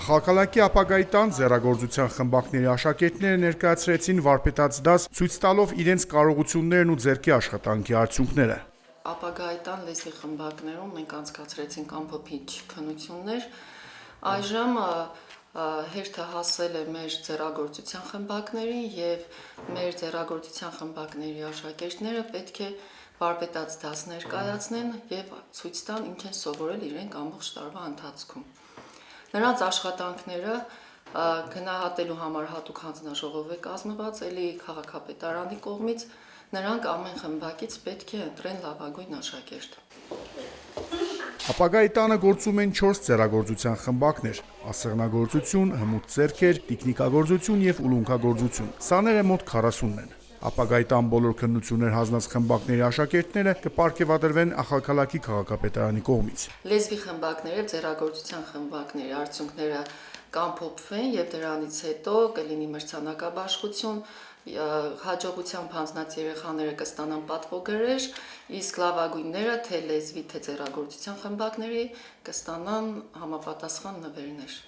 Ախալքալակի ապագայի տան ձեռագործության խմբակների աշակերտները ներկայացրեցին վարպետաց դաս, ցույց տալով իրենց կարողություններն ու ձեռքի աշխատանքի արդյունքները։ Ապագայի տան լեզվի խմբակներում մենք անցկացրեցինք ամփոփիչ քննություններ։ Այժմ հերթը հասել է մեր ձեռագործության խմբակներին եւ մեր ձեռագործության խմբակների աշակերտները պետք է վարպետաց դաս ներկայացնեն եւ ցույց տան ինչ են սովորել իրենք ամբողջ տարվա ընթացքում։ Նրանց աշխատանքները գնահատելու համար հատուկ հանձնաժողով է կազմված էլի քաղաքապետարանի կողմից, նրանք ամեն խմբակից պետք է ընտրեն լավագույն աշակերտ։ Ապագայի տանը գործում են 4 ձեռագործության խմբակներ՝ ասեղնագործություն, հմուտ ձեռքեր, տիկնիկագործություն եւ ուլունքագործություն։ Սաները մոտ 40-ն են։ Ապագայի տան բոլոր քննություններ հանձնած խմբակների աշակերտները կպարգևատրվեն Ախալքալակի քաղաքապետարանի կողմից։ Լեզվի խմբակները եւ ձեռագործության խմբակների արդյունքները կամփոփվեն եւ դրանից հետո կլինի մրցանակաբաշխություն, հաջողությամբ հանձնած երեխաները կստանան պատվոգրեր, իսկ լավագույնները թե լեզվի, թե ձեռագործության խմբակների կստանան համապատասխան նվերներ։